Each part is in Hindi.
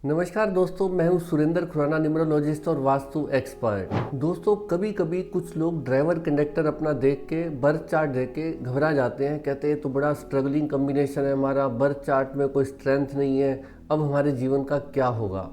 नमस्कार दोस्तों, मैं हूं सुरेंद्र खुराना, न्यूमरोलॉजिस्ट और वास्तु एक्सपर्ट। दोस्तों, कभी कभी कुछ लोग ड्राइवर कंडक्टर अपना देख के बर्थ चार्ट देख के घबरा जाते हैं। कहते हैं तो बड़ा स्ट्रगलिंग कॉम्बिनेशन है, हमारा बर्थ चार्ट में कोई स्ट्रेंथ नहीं है, अब हमारे जीवन का क्या होगा।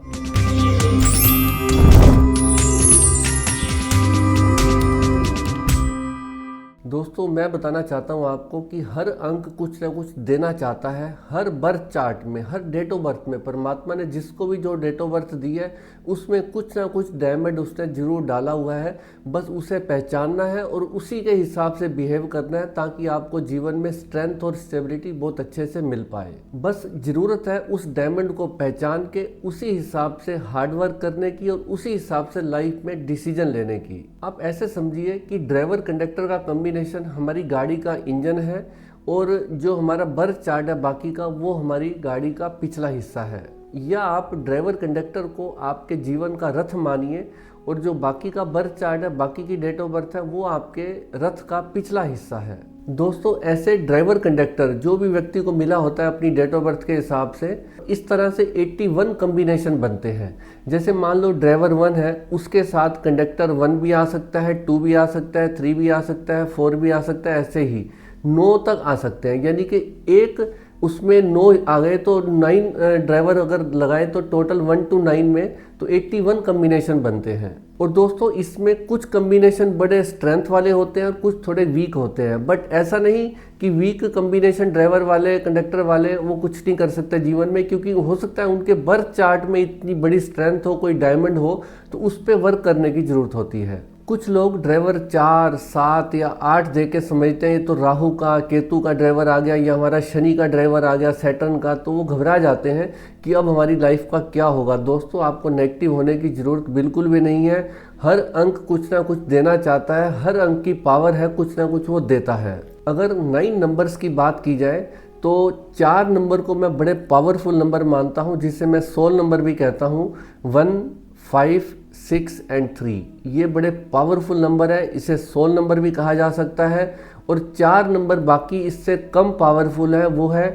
दोस्तों, मैं बताना चाहता हूं आपको कि हर अंक कुछ ना कुछ देना चाहता है। हर बर्थ चार्ट में, हर डेट ऑफ बर्थ में परमात्मा ने जिसको भी जो डेट ऑफ बर्थ दी है उसमें कुछ ना कुछ डायमंड उसने जरूर डाला हुआ है। बस उसे पहचानना है और उसी के हिसाब से बिहेव करना है ताकि आपको जीवन में स्ट्रेंथ और स्टेबिलिटी बहुत अच्छे से मिल पाए। बस ज़रूरत है उस डायमंड को पहचान के उसी हिसाब से हार्डवर्क करने की और उसी हिसाब से लाइफ में डिसीजन लेने की। आप ऐसे समझिए कि ड्राइवर कंडक्टर का कॉम्बिनेशन हमारी गाड़ी का इंजन है और जो हमारा बर्थ चार्ट है बाकी का, वो हमारी गाड़ी का पिछला हिस्सा है। या आप ड्राइवर कंडक्टर को आपके जीवन का रथ मानिए और जो बाकी का बर्थ चार्ट है, बाकी की डेट ऑफ बर्थ है, वो आपके रथ का पिछला हिस्सा है। दोस्तों, ऐसे ड्राइवर कंडक्टर जो भी व्यक्ति को मिला होता है अपनी डेट ऑफ बर्थ के हिसाब से, इस तरह से 81 कॉम्बिनेशन बनते हैं। जैसे मान लो ड्राइवर 1 है, उसके साथ कंडक्टर 1 भी आ सकता है, 2 भी आ सकता है, 3 भी आ सकता है, 4 भी आ सकता है, ऐसे ही 9 तक आ सकते हैं। यानी कि एक उसमें 9 आ गए तो 9 ड्राइवर अगर लगाए तो टोटल 1 to 9 में तो 81 कम्बिनेशन बनते हैं। और दोस्तों, इसमें कुछ कम्बिनेशन बड़े स्ट्रेंथ वाले होते हैं और कुछ थोड़े वीक होते हैं। बट ऐसा नहीं कि वीक कम्बिनेशन ड्राइवर वाले, कंडक्टर वाले वो कुछ नहीं कर सकते जीवन में, क्योंकि हो सकता है उनके बर्थ चार्ट में इतनी बड़ी स्ट्रेंथ हो, कोई डायमंड हो, तो उस पर वर्क करने की ज़रूरत होती है। कुछ लोग ड्राइवर 4, 7 या 8 दे के समझते हैं तो राहु का, केतु का ड्राइवर आ गया या हमारा शनि का ड्राइवर आ गया, सैटर्न का, तो वो घबरा जाते हैं कि अब हमारी लाइफ का क्या होगा। दोस्तों, आपको नेगेटिव होने की ज़रूरत बिल्कुल भी नहीं है। हर अंक कुछ ना कुछ देना चाहता है, हर अंक की पावर है, कुछ ना कुछ वो देता है। अगर 9 नंबर्स की बात की जाए तो 4 नंबर को मैं बड़े पावरफुल नंबर मानता हूँ, जिसे मैं सोल नंबर भी कहता हूँ। 1, 5, 6 और 3 ये बड़े पावरफुल नंबर है, इसे सोल नंबर भी कहा जा सकता है। और 4 नंबर बाकी इससे कम पावरफुल है, वो है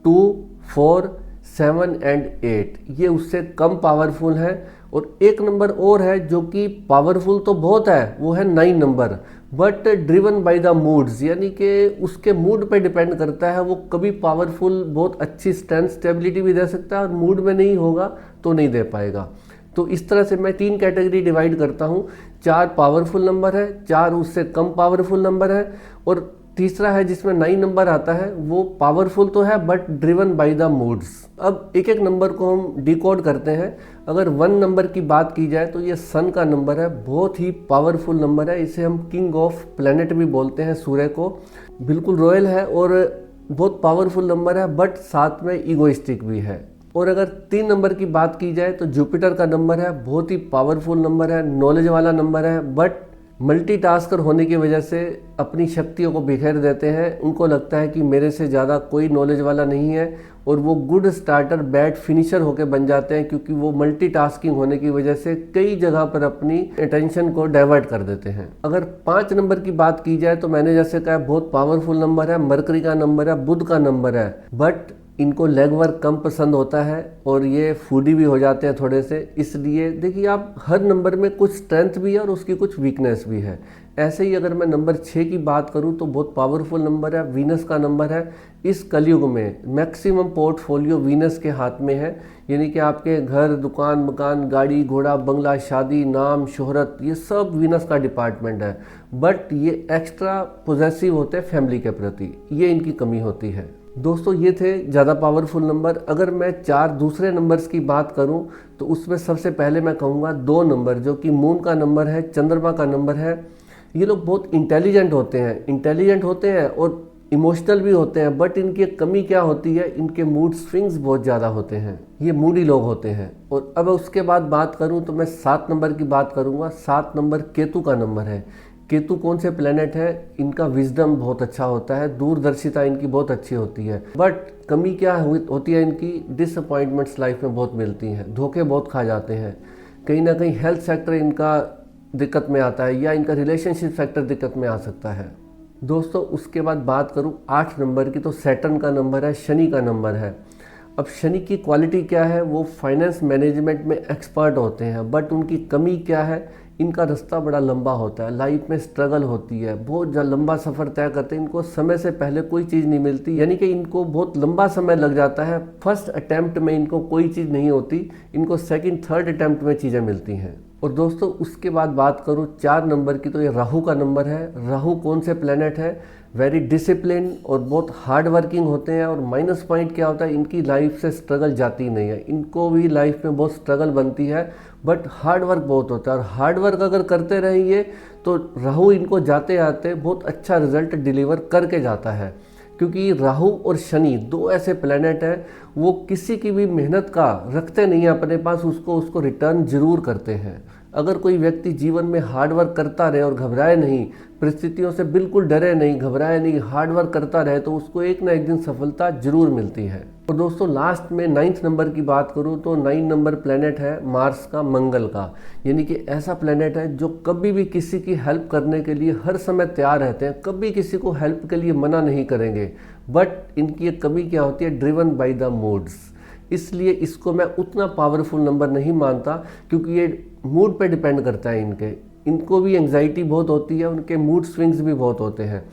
2, 4, 7 और 8, ये उससे कम पावरफुल है। और एक नंबर और है जो कि पावरफुल तो बहुत है, वो है 9 number, but driven by the moods, यानी कि उसके मूड पे डिपेंड करता है। वो कभी पावरफुल बहुत अच्छी स्ट्रेंथ स्टेबिलिटी भी दे सकता है और मूड में नहीं होगा तो नहीं दे पाएगा। तो इस तरह से मैं 3 कैटेगरी डिवाइड करता हूँ। 4 पावरफुल नंबर है, 4 उससे कम पावरफुल नंबर है, और तीसरा है जिसमें 9 नंबर आता है, वो पावरफुल तो है but driven by the moods. अब एक एक नंबर को हम डिकोड करते हैं। अगर 1 नंबर की बात की जाए तो ये सन का नंबर है, बहुत ही पावरफुल नंबर है। इसे हम किंग ऑफ प्लैनेट भी बोलते हैं, सूर्य को। बिल्कुल रॉयल है और बहुत पावरफुल नंबर है, बट साथ में ईगोइस्टिक भी है। और अगर 3 नंबर की बात की जाए तो जुपिटर का नंबर है, बहुत ही पावरफुल नंबर है, नॉलेज वाला नंबर है, बट मल्टीटास्कर होने की वजह से अपनी शक्तियों को बिखेर देते हैं। उनको लगता है कि मेरे से ज़्यादा कोई नॉलेज वाला नहीं है और वो गुड स्टार्टर बैड फिनिशर होकर बन जाते हैं, क्योंकि वो मल्टीटास्किंग होने की वजह से कई जगह पर अपनी अटेंशन को डाइवर्ट कर देते हैं। अगर 5 नंबर की बात की जाए तो मैंने जैसे कहा बहुत पावरफुल नंबर है, मरकरी का नंबर है, बुध का नंबर है, बट इनको लेग वर्क कम पसंद होता है और ये फूडी भी हो जाते हैं थोड़े से। इसलिए देखिए, आप हर नंबर में कुछ स्ट्रेंथ भी है और उसकी कुछ वीकनेस भी है। ऐसे ही अगर मैं नंबर 6 की बात करूं तो बहुत पावरफुल नंबर है, वीनस का नंबर है। इस कलयुग में मैक्सिमम पोर्टफोलियो वीनस के हाथ में है, यानी कि आपके घर, दुकान, मकान, गाड़ी, घोड़ा, बंगला, शादी, नाम, शोहरत, ये सब वीनस का डिपार्टमेंट है। बट ये एक्स्ट्रा पोजेसिव होते हैं फैमिली के प्रति, ये इनकी कमी होती है। दोस्तों, ये थे ज़्यादा पावरफुल नंबर। अगर मैं 4 दूसरे नंबर्स की बात करूं तो उसमें सबसे पहले मैं कहूँगा 2 नंबर, जो कि मून का नंबर है, चंद्रमा का नंबर है। ये लोग बहुत इंटेलिजेंट होते हैं और इमोशनल भी होते हैं, बट इनकी कमी क्या होती है, इनके मूड स्विंग्स बहुत ज़्यादा होते हैं, ये मूडी लोग होते हैं। और अब उसके बाद बात करूं तो मैं 7 नंबर की बात करूंगा। 7 नंबर केतु का नंबर है। केतु कौन से प्लेनेट है, इनका विजडम बहुत अच्छा होता है, दूरदर्शिता इनकी बहुत अच्छी होती है, बट कमी क्या होती है इनकी, डिसअपॉइंटमेंट्स लाइफ में बहुत मिलती हैं, धोखे बहुत खा जाते हैं। कहीं ना कहीं हेल्थ सेक्टर इनका दिक्कत में आता है या इनका रिलेशनशिप सेक्टर दिक्कत में आ सकता है। दोस्तों, उसके बाद बात करूं 8 नंबर की तो सैटर्न का नंबर है, शनि का नंबर है। अब शनि की क्वालिटी क्या है, वो फाइनेंस मैनेजमेंट में एक्सपर्ट होते हैं, बट उनकी कमी क्या है, इनका रास्ता बड़ा लंबा होता है, लाइफ में स्ट्रगल होती है, बहुत लंबा सफ़र तय करते हैं, इनको समय से पहले कोई चीज़ नहीं मिलती, यानी कि इनको बहुत लंबा समय लग जाता है। फर्स्ट अटैम्प्ट में इनको कोई चीज़ नहीं होती, इनको सेकंड थर्ड अटैम्प्ट में चीज़ें मिलती हैं। और दोस्तों उसके बाद बात करूँ 4 नंबर की, तो ये राहु का नंबर है। राहु कौन से प्लेनेट है, वेरी डिसिप्लिन और बहुत हार्ड वर्किंग होते हैं। और माइनस पॉइंट क्या होता है, इनकी लाइफ से स्ट्रगल जाती नहीं है, इनको भी लाइफ में बहुत स्ट्रगल बनती है, बट हार्ड वर्क बहुत होता है। और हार्ड वर्क अगर करते रहेंगे तो राहु इनको जाते आते बहुत अच्छा रिजल्ट डिलीवर करके जाता है, क्योंकि राहु और शनि 2 ऐसे प्लेनेट हैं, वो किसी की भी मेहनत का रखते नहीं है अपने पास, उसको रिटर्न जरूर करते हैं। अगर कोई व्यक्ति जीवन में हार्ड वर्क करता रहे और घबराए नहीं, परिस्थितियों से बिल्कुल डरे नहीं, घबराए नहीं, हार्ड वर्क करता रहे, तो उसको एक ना एक दिन सफलता जरूर मिलती है। और दोस्तों लास्ट में 9th नंबर की बात करूं तो 9 नंबर प्लेनेट है मार्स का, मंगल का, यानी कि ऐसा प्लेनेट है जो कभी भी किसी की हेल्प करने के लिए हर समय तैयार रहते हैं, कभी किसी को हेल्प के लिए मना नहीं करेंगे। बट इनकी एक कमी क्या होती है, ड्रिवन बाय द मूड्स, इसलिए इसको मैं उतना पावरफुल नंबर नहीं मानता, क्योंकि ये मूड पे डिपेंड करता है। इनको भी एंग्जाइटी बहुत होती है, उनके मूड स्विंग्स भी बहुत होते हैं।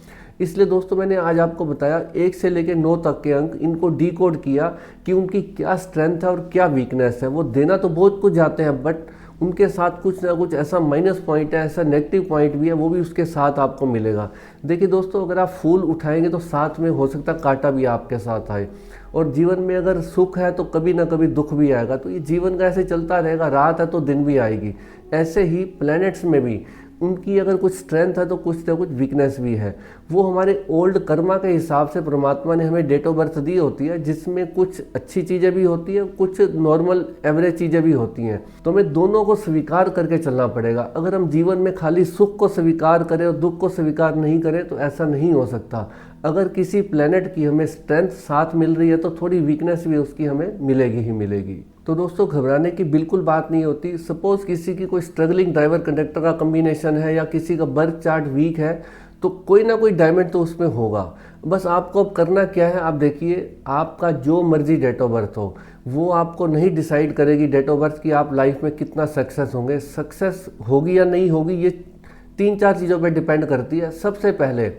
इसलिए दोस्तों मैंने आज आपको बताया 1 से लेकर 9 तक के अंक, इनको डिकोड किया कि उनकी क्या स्ट्रेंथ है और क्या वीकनेस है। वो देना तो बहुत कुछ जाते हैं, बट उनके साथ कुछ ना कुछ ऐसा माइनस पॉइंट है, ऐसा नेगेटिव पॉइंट भी है, वो भी उसके साथ आपको मिलेगा। देखिए दोस्तों, अगर आप फूल उठाएंगे तो साथ में हो सकता है कांटा भी आपके साथ आए। और जीवन में अगर सुख है तो कभी ना कभी दुख भी आएगा, तो ये जीवन का ऐसे चलता रहेगा, रात है तो दिन भी आएगी। ऐसे ही प्लैनेट्स में भी उनकी अगर कुछ स्ट्रेंथ है तो कुछ ना कुछ वीकनेस भी है। वो हमारे ओल्ड कर्मा के हिसाब से परमात्मा ने हमें डेट ऑफ बर्थ दी होती है, जिसमें कुछ अच्छी चीज़ें भी होती है, कुछ नॉर्मल एवरेज चीज़ें भी होती हैं। तो हमें दोनों को स्वीकार करके चलना पड़ेगा। अगर हम जीवन में खाली सुख को स्वीकार करें और दुख को स्वीकार नहीं करें तो ऐसा नहीं हो सकता। अगर किसी प्लेनेट की हमें स्ट्रेंथ साथ मिल रही है तो थोड़ी वीकनेस भी उसकी हमें मिलेगी ही मिलेगी। तो दोस्तों घबराने की बिल्कुल बात नहीं होती। सपोज किसी की कोई स्ट्रगलिंग ड्राइवर कंडक्टर का कॉम्बिनेशन है या किसी का बर्थ चार्ट वीक है, तो कोई ना कोई डायमंड तो उसमें होगा। बस आपको अब करना क्या है, आप देखिए, आपका जो मर्जी डेट ऑफ बर्थ हो वो आपको नहीं डिसाइड करेगी डेट ऑफ बर्थ की आप लाइफ में कितना सक्सेस होंगे। सक्सेस होगी या नहीं होगी ये 3-4 चीज़ों पर डिपेंड करती है। सबसे पहले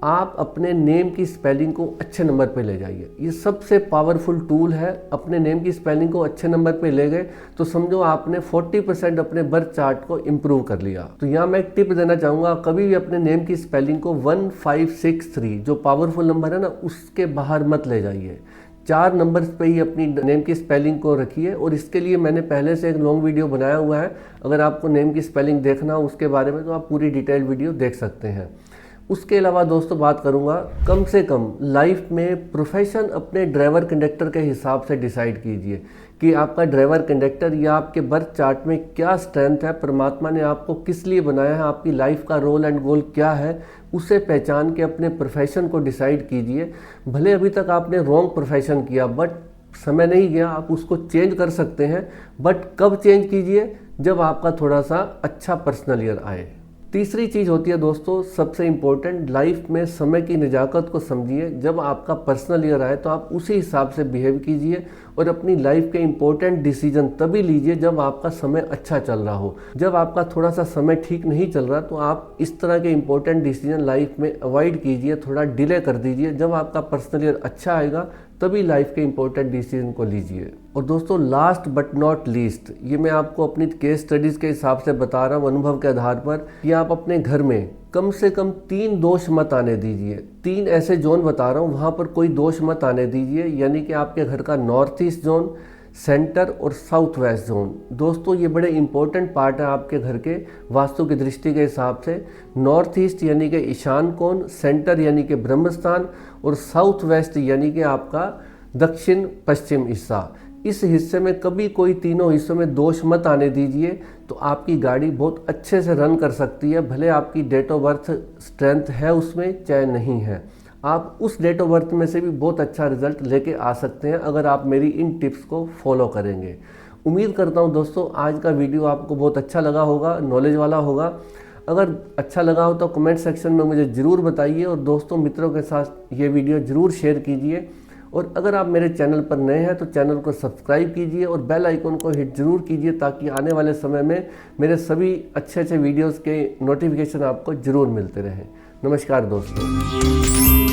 आप अपने नेम की स्पेलिंग को अच्छे नंबर पे ले जाइए, ये सबसे पावरफुल टूल है। अपने नेम की स्पेलिंग को अच्छे नंबर पे ले गए तो समझो आपने 40% अपने बर्थ चार्ट को इम्प्रूव कर लिया। तो यहाँ मैं एक टिप देना चाहूँगा, कभी भी अपने नेम की स्पेलिंग को 1563 जो पावरफुल नंबर है ना, उसके बाहर मत ले जाइए। 4 नंबर्स पे ही अपनी नेम की स्पेलिंग को रखिए। और इसके लिए मैंने पहले से एक लॉन्ग वीडियो बनाया हुआ है, अगर आपको नेम की स्पेलिंग देखना हो उसके बारे में तो आप पूरी डिटेल वीडियो देख सकते हैं। उसके अलावा दोस्तों बात करूंगा, कम से कम लाइफ में प्रोफेशन अपने ड्राइवर कंडक्टर के हिसाब से डिसाइड कीजिए कि आपका ड्राइवर कंडक्टर या आपके बर्थ चार्ट में क्या स्ट्रेंथ है, परमात्मा ने आपको किस लिए बनाया है, आपकी लाइफ का रोल एंड गोल क्या है, उसे पहचान के अपने प्रोफेशन को डिसाइड कीजिए। भले अभी तक आपने रॉन्ग प्रोफेशन किया, बट समय नहीं गया, आप उसको चेंज कर सकते हैं। बट कब चेंज कीजिए, जब आपका थोड़ा सा अच्छा पर्सनल ईयर आए। तीसरी चीज़ होती है दोस्तों सबसे इम्पोर्टेंट, लाइफ में समय की नज़ाकत को समझिए। जब आपका पर्सनल ईयर आए तो आप उसी हिसाब से बिहेव कीजिए और अपनी लाइफ के इम्पोर्टेंट डिसीजन तभी लीजिए जब आपका समय अच्छा चल रहा हो। जब आपका थोड़ा सा समय ठीक नहीं चल रहा तो आप इस तरह के इम्पोर्टेंट डिसीजन लाइफ में अवॉइड कीजिए, थोड़ा डिले कर दीजिए। जब आपका पर्सनल ईयर अच्छा आएगा तभी लाइफ के इंपॉर्टेंट डिसीजन को लीजिए। और दोस्तों लास्ट बट नॉट लीस्ट, ये मैं आपको अपनी केस स्टडीज़ के हिसाब से बता रहा हूँ, अनुभव के आधार पर, कि आप अपने घर में कम से कम 3 दोष मत आने दीजिए। 3 ऐसे जोन बता रहा हूँ, वहाँ पर कोई दोष मत आने दीजिए, यानी कि आपके घर का नॉर्थ ईस्ट जोन, सेंटर और साउथ वेस्ट जोन। दोस्तों ये बड़े इंपॉर्टेंट पार्ट है आपके घर के वास्तु की दृष्टि के हिसाब से। नॉर्थ ईस्ट यानी कि ईशान कोण, सेंटर यानी कि ब्रह्म स्थान, और साउथ वेस्ट यानी कि आपका दक्षिण पश्चिम हिस्सा। इस हिस्से में कभी कोई तीनों हिस्सों में दोष मत आने दीजिए, तो आपकी गाड़ी बहुत अच्छे से रन कर सकती है। भले आपकी डेट ऑफ बर्थ स्ट्रेंथ है उसमें चाहे नहीं है, आप उस डेट ऑफ बर्थ में से भी बहुत अच्छा रिजल्ट लेके आ सकते हैं अगर आप मेरी इन टिप्स को फॉलो करेंगे। उम्मीद करता हूं दोस्तों आज का वीडियो आपको बहुत अच्छा लगा होगा, नॉलेज वाला होगा। अगर अच्छा लगा हो तो कमेंट सेक्शन में मुझे ज़रूर बताइए और दोस्तों मित्रों के साथ ये वीडियो ज़रूर शेयर कीजिए। और अगर आप मेरे चैनल पर नए हैं तो चैनल को सब्सक्राइब कीजिए और बेल आइकन को हिट ज़रूर कीजिए, ताकि आने वाले समय में मेरे सभी अच्छे अच्छे वीडियोज़ के नोटिफिकेशन आपको ज़रूर मिलते रहें। नमस्कार दोस्तों।